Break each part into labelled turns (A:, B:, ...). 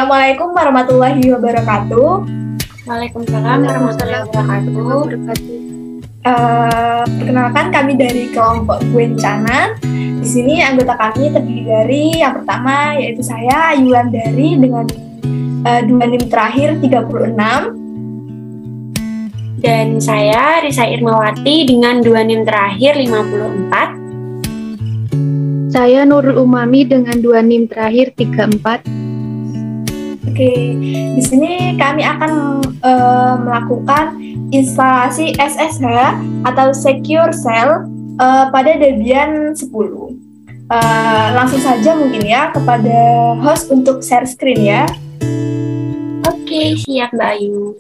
A: Assalamualaikum warahmatullahi wabarakatuh.
B: Waalaikumsalam warahmatullahi wabarakatuh.
A: Perkenalkan kami dari kelompok Guencana. Di sini anggota kami terdiri dari yang pertama yaitu saya Ayulan Dari dengan 2 NIM terakhir 36.
B: Dan saya Risa Irmawati dengan 2 NIM terakhir 54.
C: Saya Nurul Umami dengan 2 NIM terakhir 34.
A: Oke, di sini kami akan melakukan instalasi SSH atau Secure Shell pada Debian 10. Langsung saja mungkin ya kepada host untuk share screen ya.
B: Oke, siap Mbak Ayu.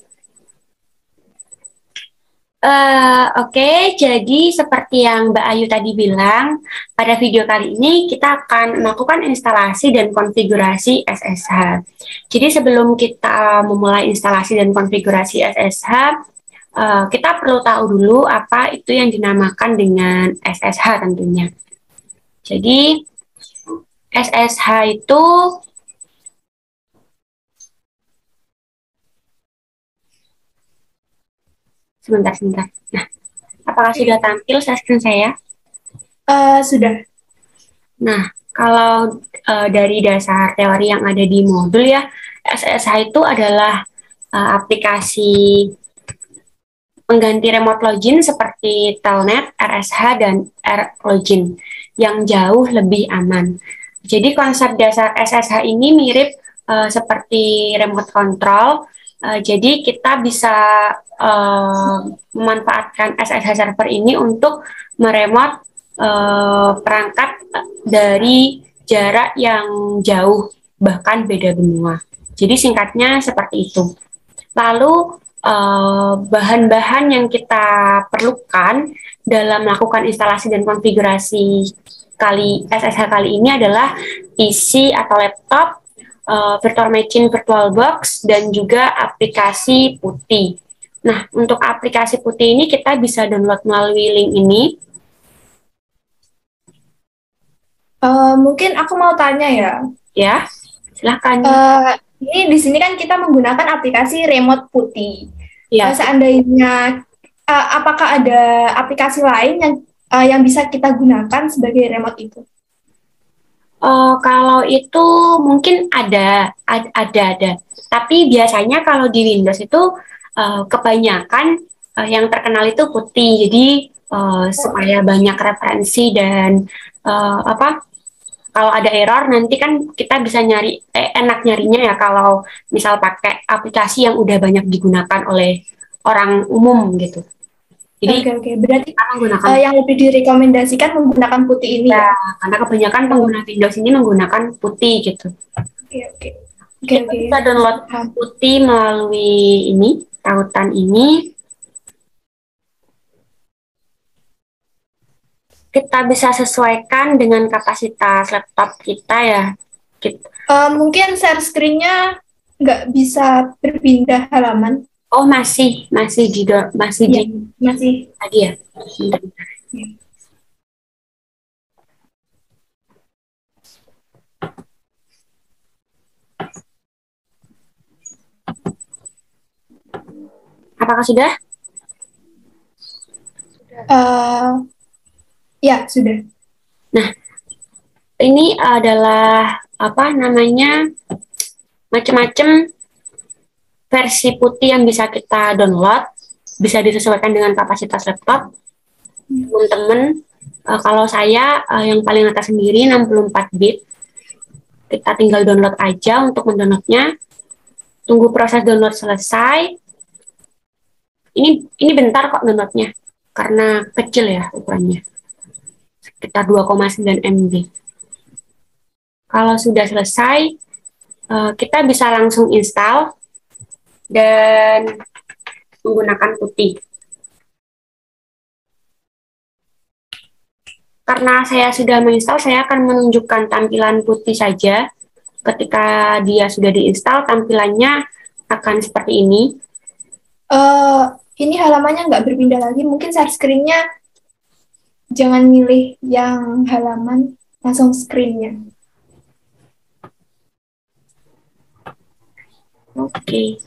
B: Oke, jadi seperti yang Mbak Ayu tadi bilang, pada video kali ini kita akan melakukan instalasi dan konfigurasi SSH. Jadi sebelum kita memulai instalasi dan konfigurasi SSH, kita perlu tahu dulu apa itu yang dinamakan dengan SSH tentunya. Jadi SSH itu sebentar. Nah, apakah sudah tampil screen saya?
A: Sudah.
B: Nah, kalau dari dasar teori yang ada di modul ya, SSH itu adalah aplikasi pengganti remote login seperti Telnet, RSH, dan R-Login yang jauh lebih aman. Jadi konsep dasar SSH ini mirip seperti remote control. Jadi kita bisa memanfaatkan SSH server ini untuk meremote perangkat dari jarak yang jauh, bahkan beda benua. Jadi singkatnya seperti itu. Lalu bahan-bahan yang kita perlukan dalam melakukan instalasi dan konfigurasi SSH kali ini adalah PC atau laptop, virtual machine, VirtualBox, dan juga aplikasi Putih. Nah, untuk aplikasi Putih ini kita bisa download melalui link ini.
A: Mungkin aku mau tanya ya.
B: Ya, silahkan.
A: Ini di sini kan kita menggunakan aplikasi Remote Putih.
B: Ya.
A: Seandainya, apakah ada aplikasi lain yang bisa kita gunakan sebagai remote itu?
B: Kalau itu mungkin ada. Tapi biasanya kalau di Windows itu kebanyakan yang terkenal itu Putih. Jadi supaya banyak referensi dan kalau ada error nanti kan kita bisa nyari enak nyarinya ya kalau misal pakai aplikasi yang udah banyak digunakan oleh orang umum gitu. Jadi
A: Oke. Berarti
B: menggunakan
A: yang lebih direkomendasikan menggunakan Putih ini ya?
B: Karena kebanyakan pengguna Windows ini menggunakan Putih gitu.
A: Oke.
B: Kita bisa download Putih melalui ini, tautan ini. Kita bisa sesuaikan dengan kapasitas laptop kita ya.
A: Mungkin share screen-nya nggak bisa berpindah halaman.
B: Oh masih tadi ya. Apakah sudah?
A: Ya sudah.
B: Nah, ini adalah macam-macam versi Putih yang bisa kita download, bisa disesuaikan dengan kapasitas laptop. Teman-teman, kalau saya yang paling atas sendiri 64 bit. Kita tinggal download aja untuk mendownloadnya. Tunggu proses download selesai. Ini bentar kok downloadnya, karena kecil ya ukurannya. Sekitar 2,9 MB. Kalau sudah selesai, kita bisa langsung install dan menggunakan Putih. Karena saya sudah menginstal, saya akan menunjukkan tampilan Putih saja. Ketika dia sudah diinstal, tampilannya akan seperti ini.
A: Ini halamannya nggak berpindah lagi. Mungkin share screen-nya jangan milih yang halaman, langsung screen-nya.
B: Oke,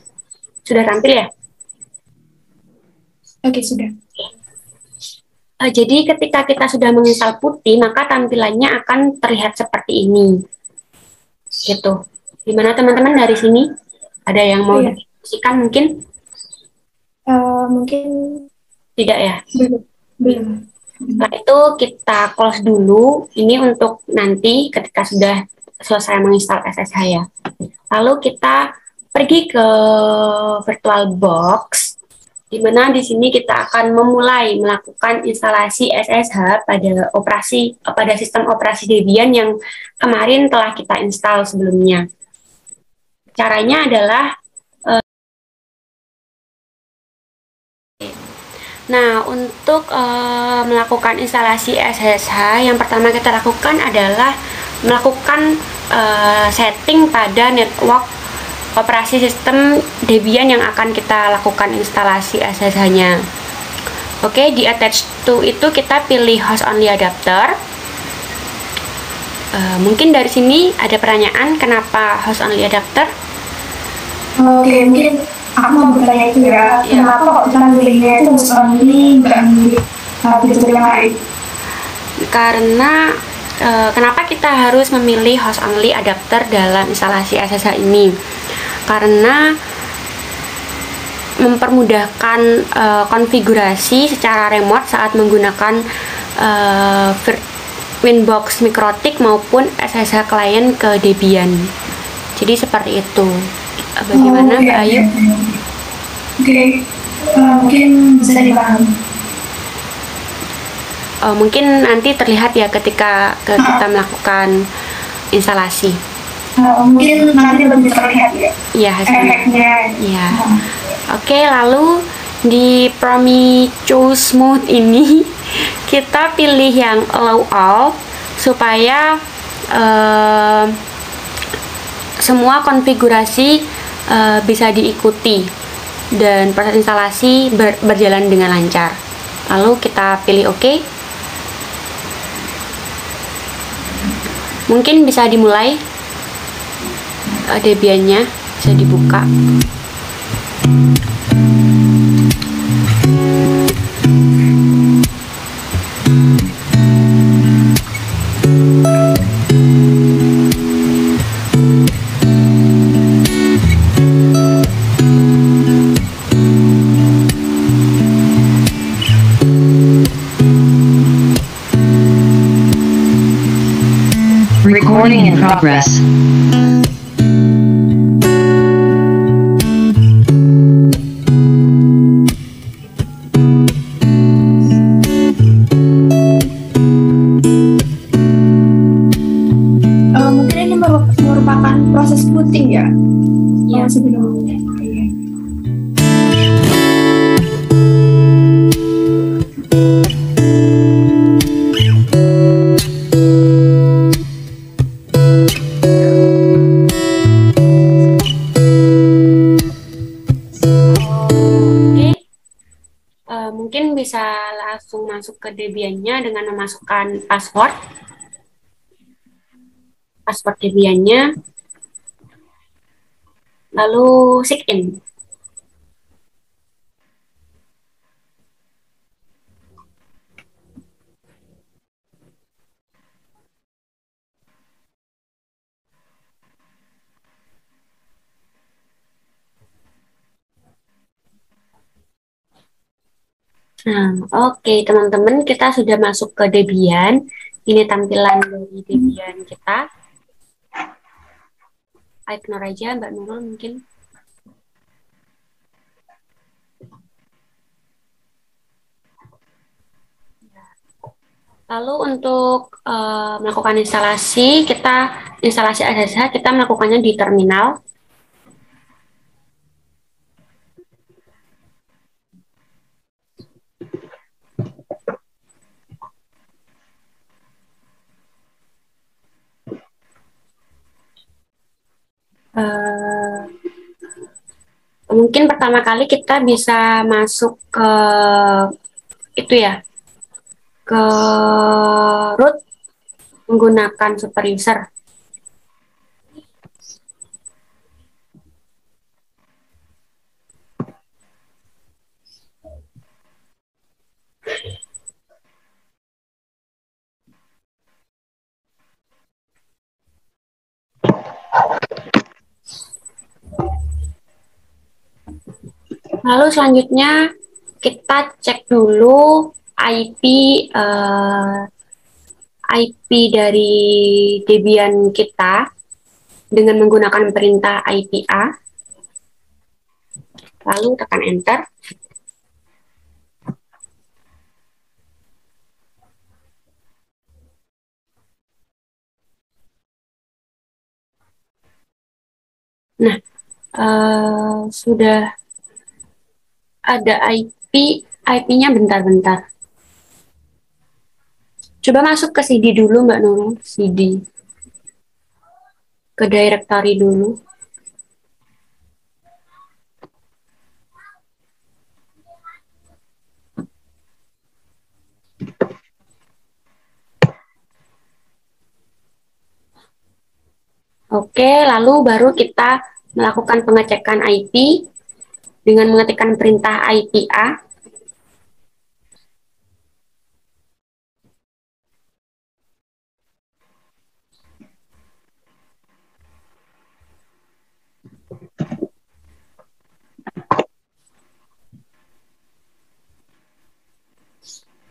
B: sudah tampil ya?
A: Oke, sudah.
B: Jadi ketika kita sudah menginstal Putih, maka tampilannya akan terlihat seperti ini. Gitu. Gimana teman-teman dari sini? Ada yang mau
A: Iya.
B: didiskusikan mungkin?
A: Mungkin
B: Tidak ya?
A: belum. Belum.
B: Setelah itu kita close dulu. Ini untuk nanti ketika sudah selesai menginstal SSH ya. Lalu kita pergi ke VirtualBox, di mana di sini kita akan memulai melakukan instalasi SSH pada sistem operasi Debian yang kemarin telah kita install sebelumnya. Caranya adalah Nah, untuk melakukan instalasi SSH, yang pertama kita lakukan adalah melakukan setting pada network operasi sistem Debian yang akan kita lakukan instalasi SSH-nya. Oke, di attach to itu kita pilih host only adapter. Mungkin dari sini ada pertanyaan kenapa host only adapter?
A: Oke, mungkin aku mau bertanya itu ya, kenapa kok kita milihnya itu host only, nggak milih fitur yang lain?
B: Karena kenapa kita harus memilih host only adapter dalam instalasi SSH ini? Karena mempermudahkan konfigurasi secara remote saat menggunakan Winbox Mikrotik maupun SSH client ke Debian. Jadi seperti itu. Bagaimana Mbak Ayu?
A: Oke, mungkin bisa dipahami.
B: Mungkin nanti terlihat ya ketika kita melakukan instalasi.
A: Mungkin nanti lebih terlihat ya.
B: Iya, hasilnya.
A: Efeknya.
B: Iya. Oke, lalu di Prometheus mode ini kita pilih yang allow all supaya semua konfigurasi bisa diikuti dan proses instalasi berjalan dengan lancar. Lalu kita pilih OK. Mungkin bisa dimulai Debian-nya, bisa dibuka.
D: Recording in progress.
A: Mungkin ini merupakan proses booting ya?
B: Iya.
A: Sebelum.
B: Mungkin bisa langsung masuk ke Debian-nya dengan memasukkan password Debian-nya, lalu sign in. Nah, oke teman-teman, kita sudah masuk ke Debian. Ini tampilan dari Debian kita. Ignore aja Mbak Nurul mungkin. Lalu untuk melakukan instalasi SSH, kita melakukannya di terminal. Mungkin pertama kali kita bisa masuk ke itu ya, ke root menggunakan super user. Lalu selanjutnya kita cek dulu IP IP dari Debian kita dengan menggunakan perintah IPA. Lalu tekan enter. Nah, sudah ada IP-nya bentar-bentar. Coba masuk ke CD dulu Mbak Nurul, CD. Ke directory dulu. Oke, lalu baru kita melakukan pengecekan IP dengan mengetikkan perintah IPA.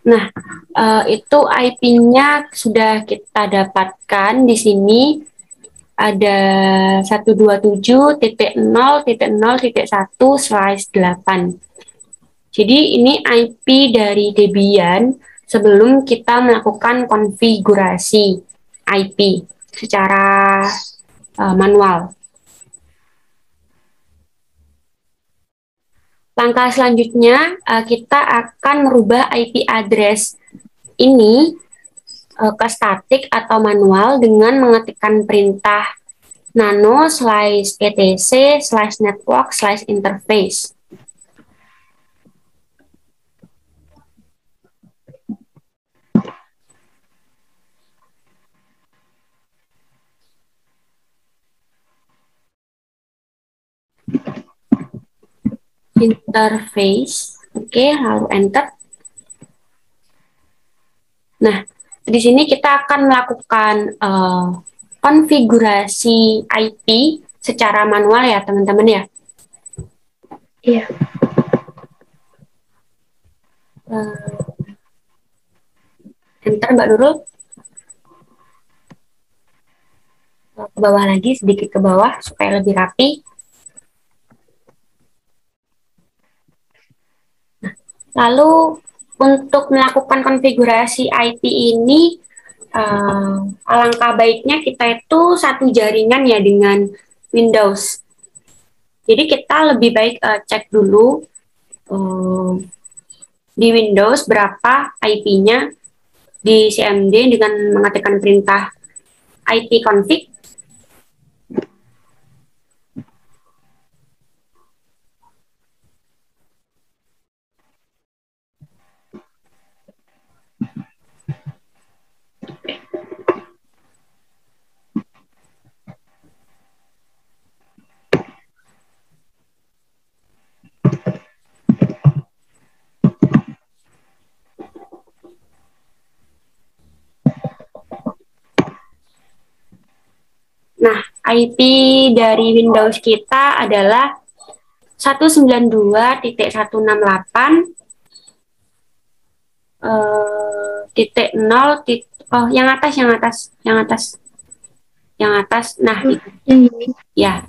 B: Nah, itu IP-nya sudah kita dapatkan di sini. Ada 127.0.0.1/8. Jadi ini IP dari Debian sebelum kita melakukan konfigurasi IP secara manual. Langkah selanjutnya kita akan merubah IP address ini ke statik atau manual dengan mengetikkan perintah nano/etc/network/interface. Interface, oke, lalu enter. Nah, di sini kita akan melakukan konfigurasi IP secara manual ya teman-teman ya.
C: Iya.
B: Enter Mbak Nurul. Ke bawah lagi, sedikit ke bawah supaya lebih rapi. Lalu untuk melakukan konfigurasi IP ini, alangkah baiknya kita itu satu jaringan ya dengan Windows. Jadi kita lebih baik cek dulu di Windows berapa IP-nya di CMD dengan mengetikkan perintah ipconfig. Nah, IP dari Windows kita adalah 192.168.0. Oh, yang atas. Nah, itu. Ya,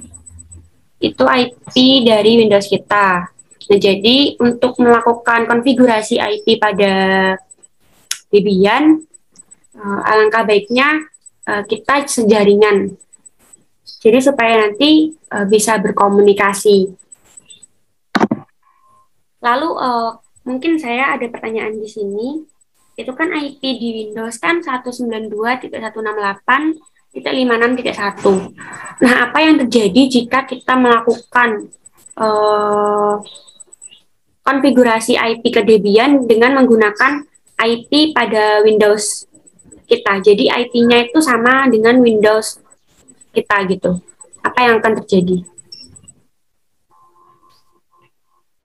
B: itu IP dari Windows kita. Nah, jadi untuk melakukan konfigurasi IP pada Debian, alangkah baiknya kita sejaringan. Jadi supaya nanti bisa berkomunikasi. Lalu mungkin saya ada pertanyaan di sini. Itu kan IP di Windows kan 192.168.56.1. Nah, apa yang terjadi jika kita melakukan konfigurasi IP ke Debian dengan menggunakan IP pada Windows kita? Jadi IP-nya itu sama dengan Windows kita gitu. Apa yang akan terjadi?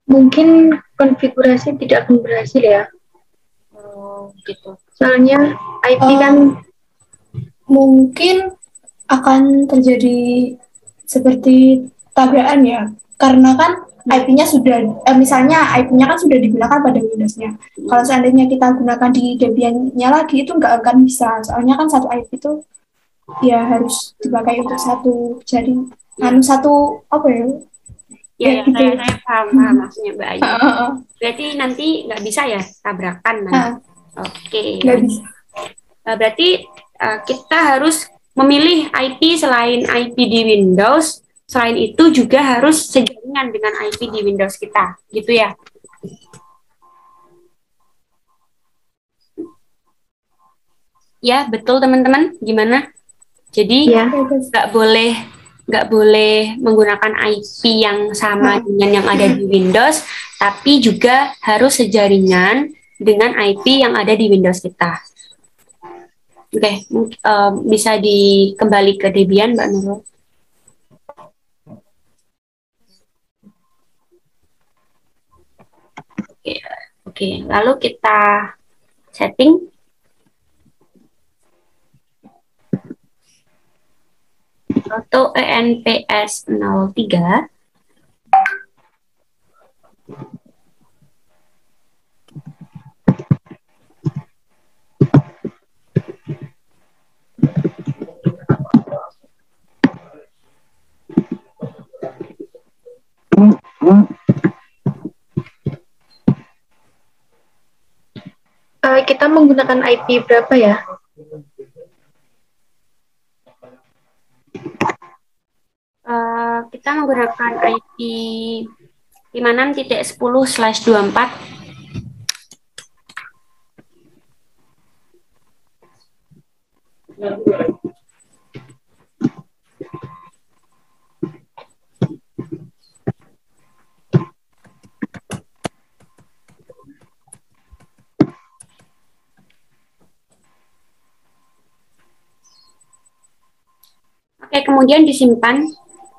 C: Mungkin konfigurasi tidak akan berhasil ya.
B: Gitu.
C: Soalnya IP kan
A: mungkin akan terjadi seperti tabrakan ya. Karena kan IP-nya sudah, misalnya IP-nya kan sudah digunakan pada Windows-nya. Kalau seandainya kita gunakan di Debian-nya lagi, itu nggak akan bisa. Soalnya kan satu IP itu ya harus dipakai untuk satu jaring. Satu, apa ya?
B: Ya,
A: Ya, gitu.
B: saya paham maksudnya Mbak Ayu. Berarti nanti nggak bisa ya tabrakan nanti. Oke.
A: Nggak bisa.
B: Berarti kita harus memilih IP selain IP di Windows. Selain itu juga harus sejaringan dengan IP di Windows kita, gitu ya? Ya, betul teman-teman. Gimana? Jadi
C: Ya.
B: nggak boleh menggunakan IP yang sama dengan yang ada di Windows, tapi juga harus sejaringan dengan IP yang ada di Windows kita. Oke, bisa dikembali ke Debian, Mbak Nurul. Oke, lalu kita setting. Auto ENPS 03.
C: Kita menggunakan IP berapa ya?
B: Kita menggunakan IP 56.10/24. Oke, kemudian disimpan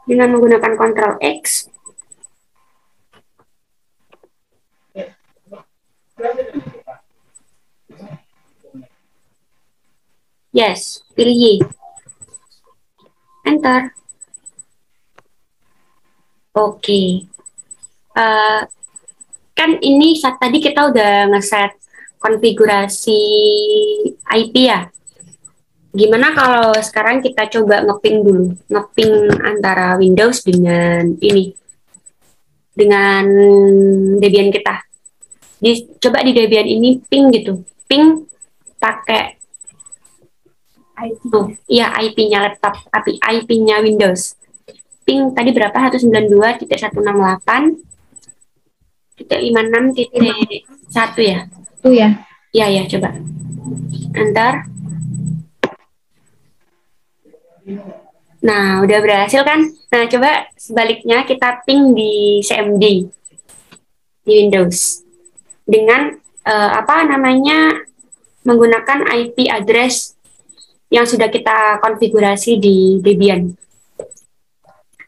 B: dengan menggunakan Ctrl X. Yes, pilih Y. Enter. Oke. Kan ini tadi kita udah ngeset konfigurasi IP ya. Gimana kalau sekarang kita coba ngeping dulu, ngeping antara Windows dengan ini, dengan Debian kita. Coba di Debian ini ping gitu, ping pakai
A: IP.
B: Iya, IP-nya laptop, IP-nya Windows. Ping tadi berapa? 192.168.56.1 ya?
C: Itu ya.
B: Iya, ya, coba. Enter. Nah, udah berhasil kan? Nah, coba sebaliknya kita ping di CMD di Windows dengan menggunakan IP address yang sudah kita konfigurasi di Debian.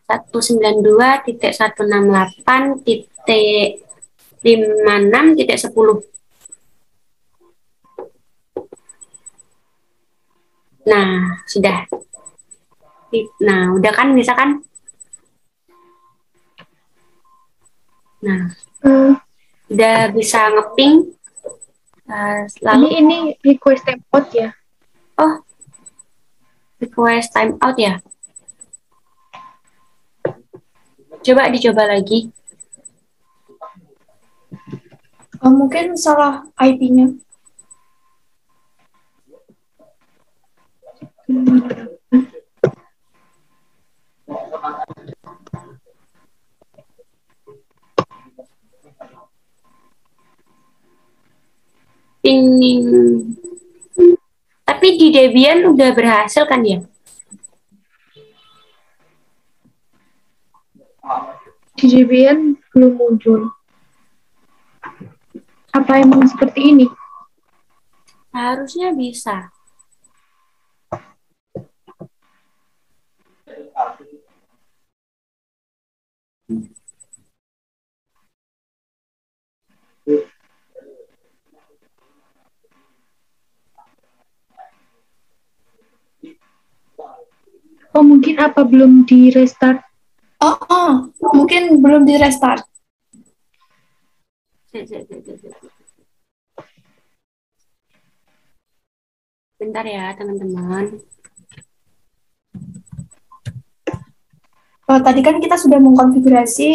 B: 192.168.56.10. Nah, sudah. Nah, udah kan, bisa kan? Nah, udah bisa ngeping. Lalu
C: ini request timeout ya?
B: Oh, request timeout ya? Coba dicoba lagi.
A: Mungkin salah IP-nya.
B: Tapi di Debian udah berhasil kan ya?
C: Di Debian belum muncul. Apa emang seperti ini?
B: Harusnya bisa.
C: Oh, mungkin apa belum di restart?
A: Mungkin belum di restart.
B: Bentar ya, teman-teman.
A: Tadi kan kita sudah mengkonfigurasi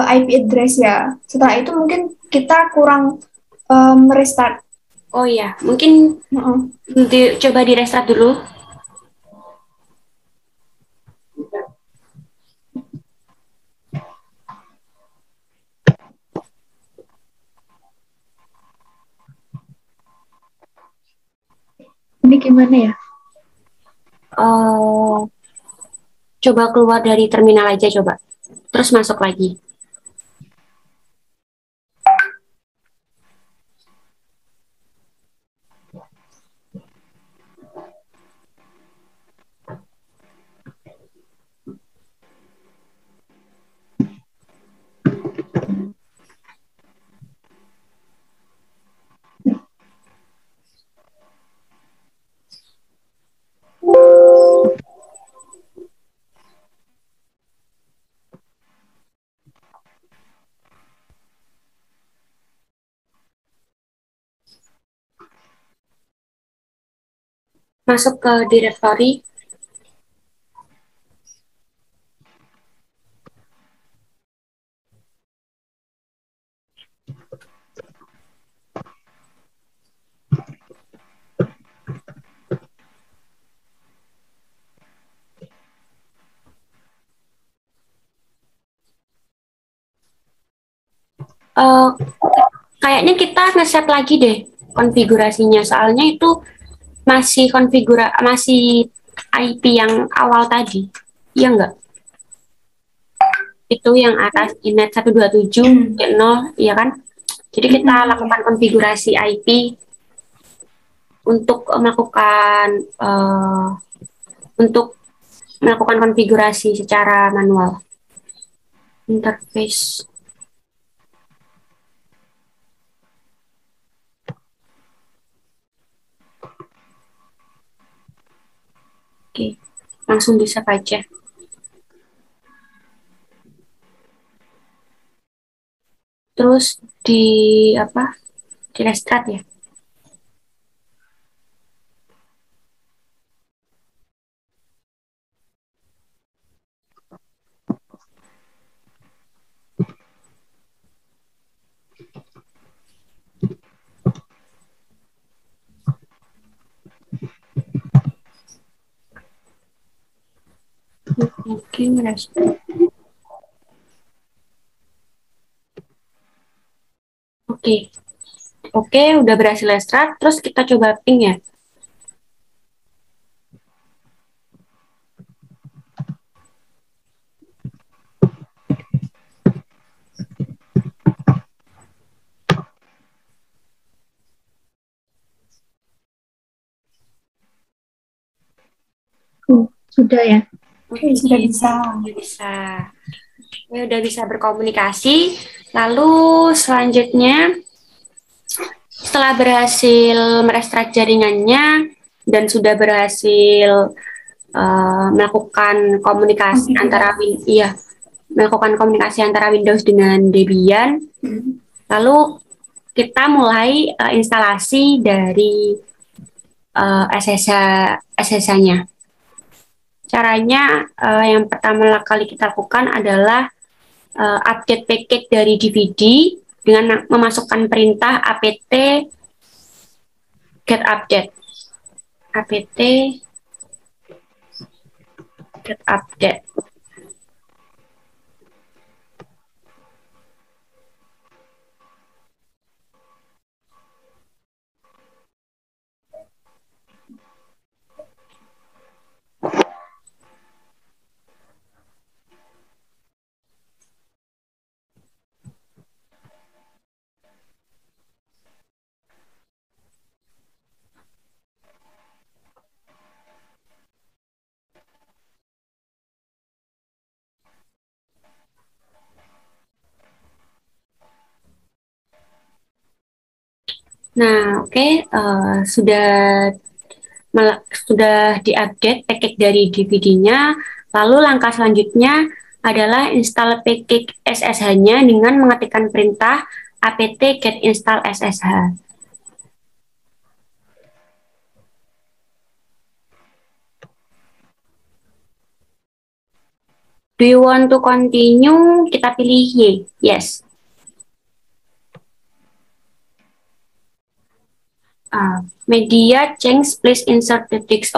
A: IP address ya. Setelah itu mungkin kita kurang restart.
B: Oh iya, mungkin coba di restart dulu.
C: Ini gimana ya?
B: Coba keluar dari terminal aja coba. Terus masuk lagi. Masuk ke directory. Kayaknya kita ngeset lagi deh konfigurasinya, soalnya itu masih masih IP yang awal tadi, iya nggak? Itu yang atas inet 127.0, iya kan? Jadi kita lakukan konfigurasi IP untuk melakukan konfigurasi secara manual. Interface. Oke, langsung bisa aja. Terus di di restart ya. Mungkin restart. Oke, udah berhasil restart. Terus kita coba ping ya.
C: Sudah ya?
A: Oke, sudah bisa.
B: Udah bisa berkomunikasi. Lalu selanjutnya, setelah berhasil merestart jaringannya dan sudah berhasil melakukan komunikasi antara Windows dengan Debian, lalu kita mulai instalasi dari SSH-nya. Caranya yang pertama kali kita lakukan adalah update package dari DVD dengan memasukkan perintah apt get update. apt get update. Nah, sudah diupdate package dari DVD-nya. Lalu langkah selanjutnya adalah install package SSH-nya dengan mengetikkan perintah apt get install SSH. Do you want to continue? Kita pilih Y. Yes. Media change, please insert the text.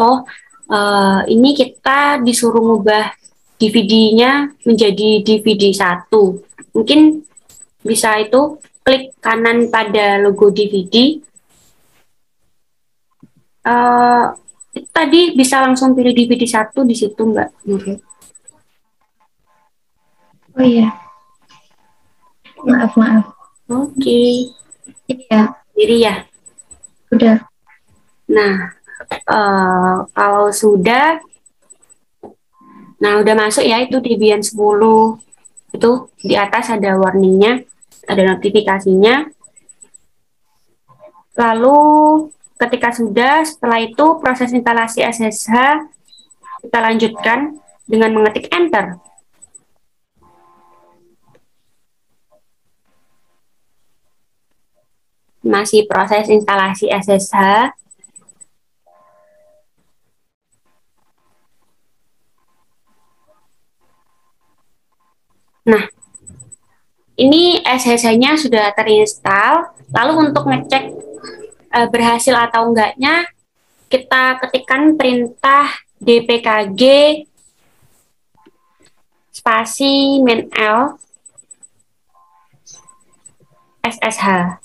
B: Ini kita disuruh ngubah DVD-nya menjadi DVD 1. Mungkin bisa itu klik kanan pada logo DVD. Tadi bisa langsung pilih DVD 1 di situ, Mbak Nurul.
C: Oh iya. Maaf.
B: Oke.
C: Iya.
B: Diri ya.
C: Udah.
B: Nah, kalau sudah, udah masuk ya itu Debian 10. Itu di atas ada warningnya, ada notifikasinya. Lalu ketika sudah, setelah itu proses instalasi SSH kita lanjutkan dengan mengetik Enter. Masih proses instalasi SSH. Nah, ini SSH-nya sudah terinstall. Lalu untuk ngecek berhasil atau enggaknya, kita ketikkan perintah dpkg spasi -l SSH.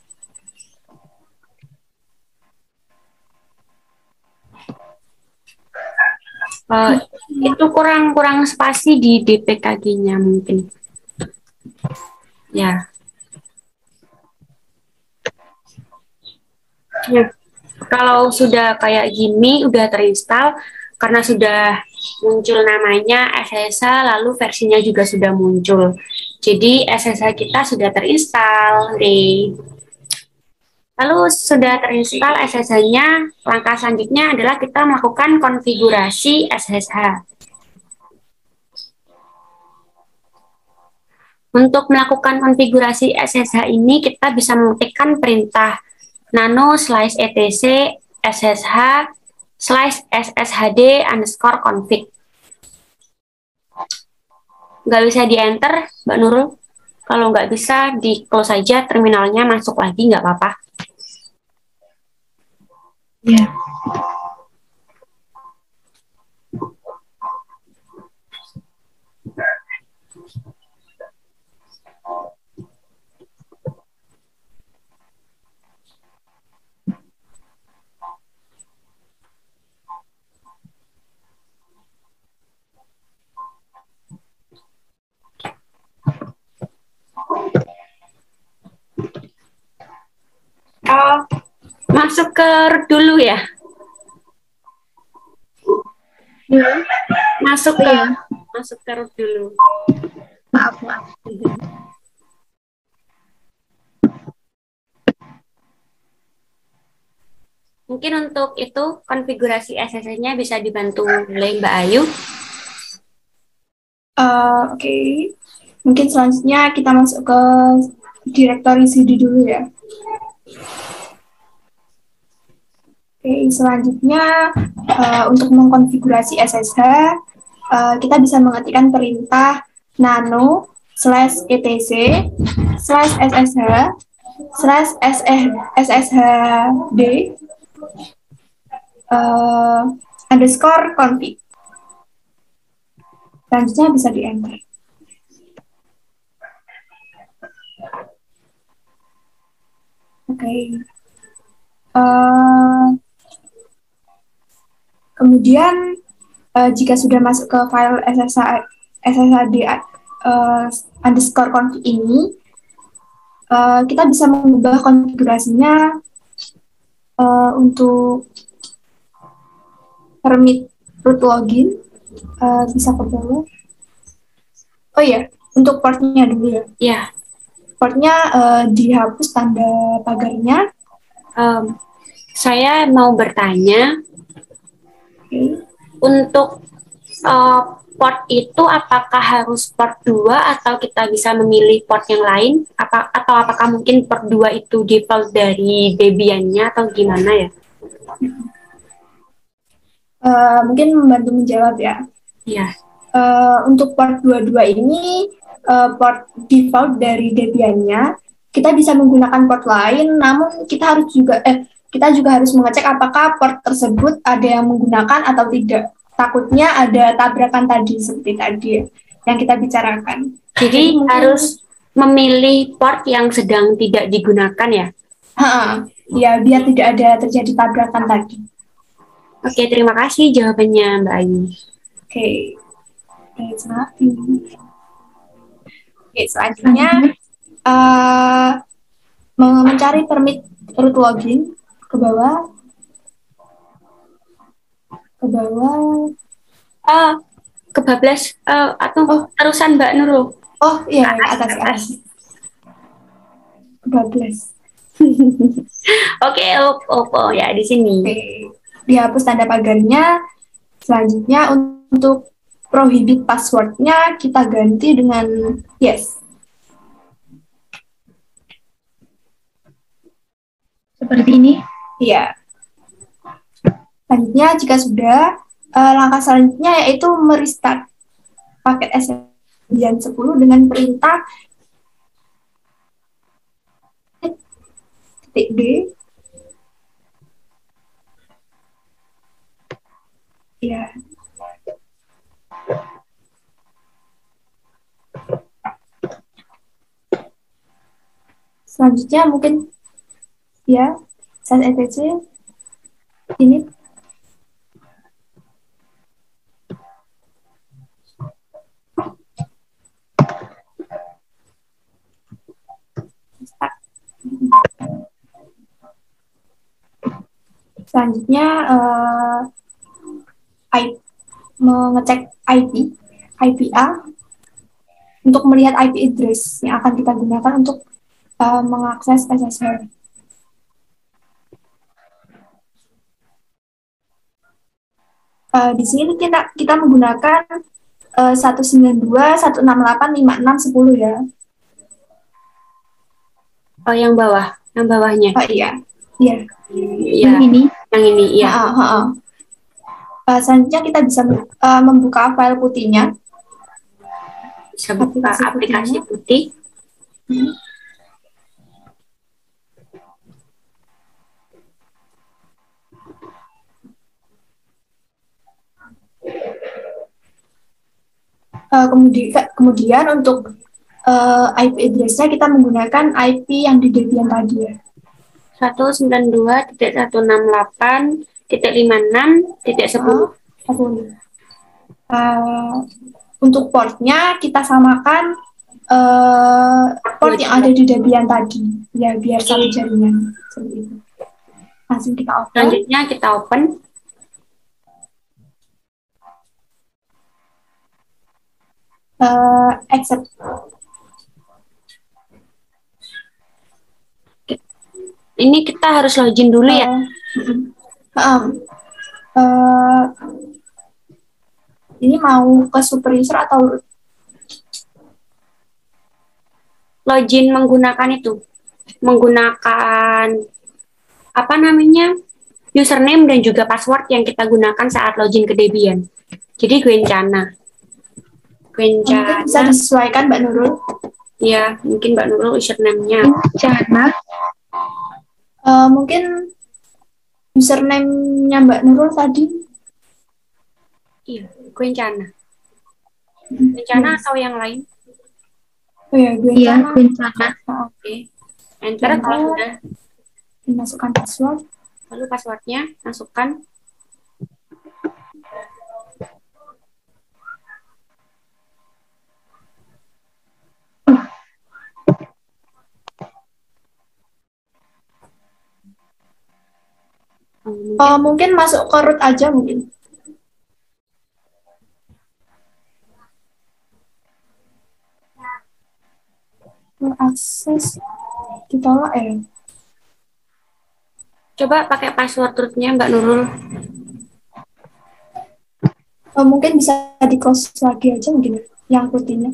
B: Itu kurang spasi di dpkg-nya mungkin. Ya. Kalau sudah kayak gini, udah terinstall, karena sudah muncul namanya SSH, lalu versinya juga sudah muncul. Jadi SSH kita sudah terinstall. Lalu sudah terinstall SSH-nya, langkah selanjutnya adalah kita melakukan konfigurasi SSH. Untuk melakukan konfigurasi SSH ini, kita bisa mengetikkan perintah nano/etc sshd_config. Nggak bisa di-enter, Mbak Nurul. Kalau nggak bisa, di-close saja terminalnya, masuk lagi, nggak apa-apa.
C: Iya.
B: Masuk ke root dulu ya. Masuk ke root dulu.
C: Maaf.
B: Mungkin untuk itu konfigurasi SSH-nya bisa dibantu oleh Mbak Ayu.
A: Oke. Mungkin selanjutnya kita masuk ke directory CD dulu ya. Oke, selanjutnya untuk mengkonfigurasi SSH, kita bisa mengetikkan perintah nano/etc/sshd_config. Selanjutnya bisa di-enter. Oke. Kemudian jika sudah masuk ke file sshd_config ini, kita bisa mengubah konfigurasinya untuk permit root login, bisa ke bawah. Oh iya, untuk portnya dulu ya.
B: Ya.
A: Portnya dihapus tanda pagarnya.
B: Saya mau bertanya, untuk port itu apakah harus port 2 atau kita bisa memilih port yang lain? Atau apakah mungkin port 2 itu default dari Debian-nya atau gimana ya?
A: Mungkin membantu menjawab ya.
B: Iya.
A: Untuk port 22 ini port default dari Debian-nya. Kita bisa menggunakan port lain, namun kita juga harus mengecek apakah port tersebut ada yang menggunakan atau tidak. Takutnya ada tabrakan tadi seperti tadi yang kita bicarakan.
B: Jadi harus memilih port yang sedang tidak digunakan ya?
A: Ya, biar tidak ada terjadi tabrakan tadi.
B: Oke, terima kasih jawabannya Mbak Ayu.
A: Oke, selanjutnya mencari permit root login ke bawah.
B: Kebablas atau terusan Mbak Nurul.
A: Oh iya, atas. Kebablas.
B: Oke, ya di sini.
A: Oke. Dihapus tanda pagarnya. Selanjutnya untuk prohibit passwordnya kita ganti dengan yes.
C: Seperti ini?
A: Iya. Selanjutnya jika sudah, langkah selanjutnya yaitu merestart paket S910 dengan perintah -d. Ya. Selanjutnya mungkin ya set etc ini selanjutnya mengecek IPA untuk melihat IP address yang akan kita gunakan untuk mengakses SSL. Di sini kita menggunakan 192.168.56.10 ya.
B: Oh, yang bawahnya.
A: Iya.
B: Yang ini, iya.
A: Selanjutnya kita bisa membuka file putihnya.
B: Bisa buka aplikasi putih.
A: Kemudian untuk IP address-nya kita menggunakan IP yang di Debian tadi ya.
B: 192.168.56.10.
A: Untuk portnya kita samakan port yang ada di Debian tadi ya, biar satu jaringan seperti itu. Langsung kita open.
B: Selanjutnya kita open.
A: Accept.
B: Ini kita harus login dulu ya.
A: Ini mau ke super user atau root?
B: Login menggunakan itu. Menggunakan apa namanya? Username dan juga password yang kita gunakan saat login ke Debian. Jadi Gwencana.
A: Mungkin bisa disesuaikan Mbak Nurul.
B: Ya, mungkin Mbak Nurul username-nya.
C: Gwencana.
A: Mungkin username-nya Mbak Nurul tadi.
B: Iya, Gwencana. Gwencana atau yang lain?
A: Oh ya,
C: Gwencana.
B: Oke. Enter kalau sudah.
A: Dimasukkan password.
B: Lalu passwordnya masukkan.
A: Mungkin masuk ke root aja mungkin. Akses ditolak ya.
B: Coba pakai password rootnya Mbak Nurul.
A: Mungkin bisa di close lagi aja mungkin ya, yang putihnya.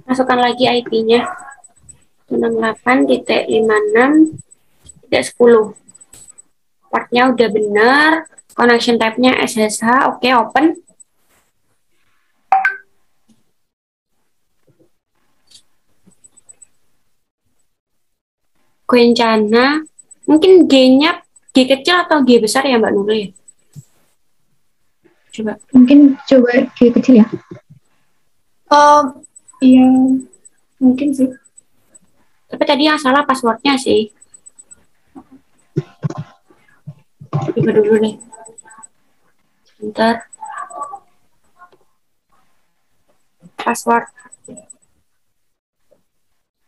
B: Masukkan lagi IP-nya. 68.56.10. Portnya udah benar. Connection type-nya SSH. Oke, open. Kencana. Mungkin G-nya G kecil atau G besar ya Mbak Nurul ya? Coba.
C: Mungkin coba G kecil ya.
A: Iya, mungkin sih.
B: Tapi tadi yang salah passwordnya sih. Coba dulu deh. Bentar. Password.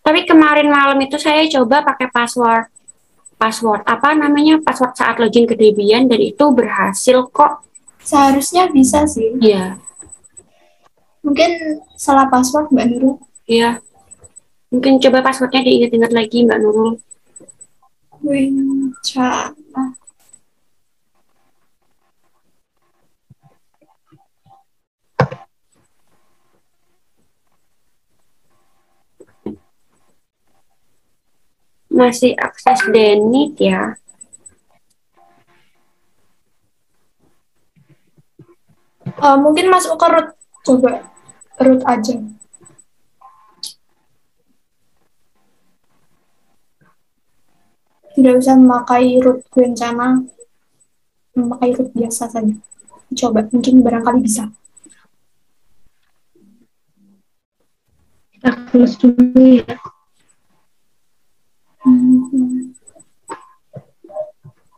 B: Tapi kemarin malam itu saya coba pakai password apa namanya, password saat login ke Debian, dan itu berhasil kok.
A: Seharusnya bisa sih.
B: Iya.
A: Mungkin salah password Mbak Nurul.
B: Iya. Mungkin coba passwordnya diingat-ingat lagi Mbak Nurul.
A: Kencana.
B: Masih akses Denit ya.
A: Mungkin masuk ke root, coba root aja. Tidak usah memakai root Kencana, memakai root biasa saja. Coba, mungkin barangkali bisa.
C: Kita close dulu ya.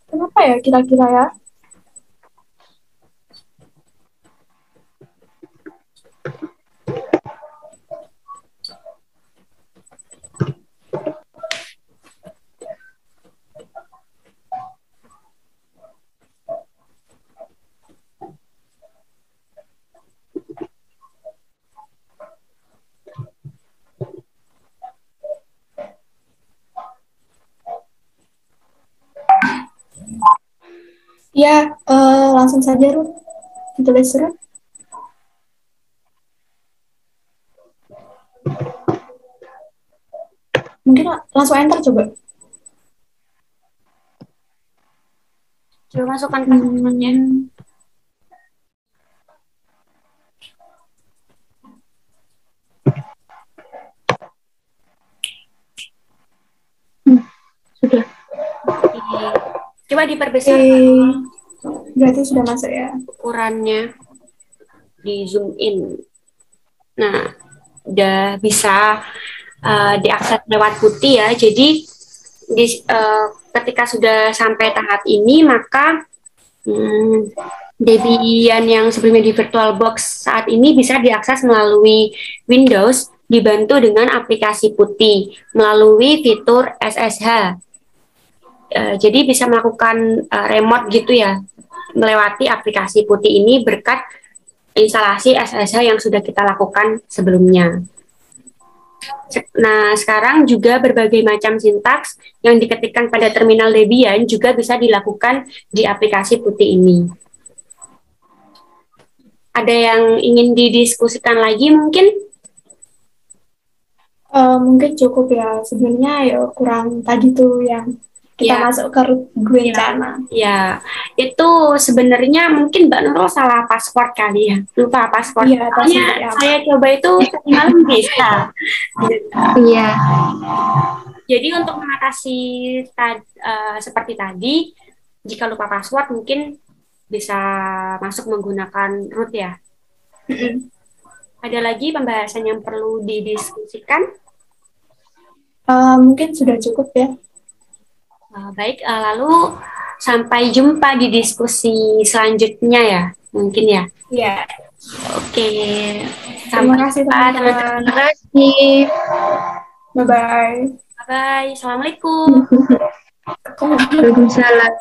A: Kenapa ya kira-kira ya? Ya, langsung saja root. Ditulis root. Mungkin langsung enter coba.
B: Coba masukkan passwordnya.
C: Sudah.
B: Oke. Coba diperbesar
A: Berarti sudah masuk ya.
B: ukurannya, di zoom in. Nah, udah bisa diakses lewat putih ya. Jadi ketika sudah sampai tahap ini, maka Debian yang sebelumnya di VirtualBox saat ini bisa diakses melalui Windows, dibantu dengan aplikasi putih melalui fitur SSH. Jadi bisa melakukan remote gitu ya, melewati aplikasi putih ini berkat instalasi SSH yang sudah kita lakukan sebelumnya. Nah, sekarang juga berbagai macam sintaks yang diketikkan pada terminal Debian juga bisa dilakukan di aplikasi putih ini. Ada yang ingin didiskusikan lagi mungkin?
A: Mungkin cukup ya. Sebenarnya ya kurang tadi tuh yang kita masuk ke root Kencana.
B: Ya, itu sebenarnya mungkin Mbak Nurul salah password kali ya, lupa password.
A: Iya,
B: saya coba itu malam bisa.
C: Iya.
B: Jadi untuk mengatasi seperti tadi, jika lupa password mungkin bisa masuk menggunakan root ya. Ada lagi pembahasan yang perlu didiskusikan?
A: Mungkin sudah cukup ya.
B: Baik, lalu sampai jumpa di diskusi selanjutnya ya, mungkin ya.
A: Iya.
B: Oke.
A: Terima kasih teman-teman.
C: Terima kasih.
A: Bye-bye.
B: Bye-bye. Assalamualaikum.
C: Waalaikumsalam.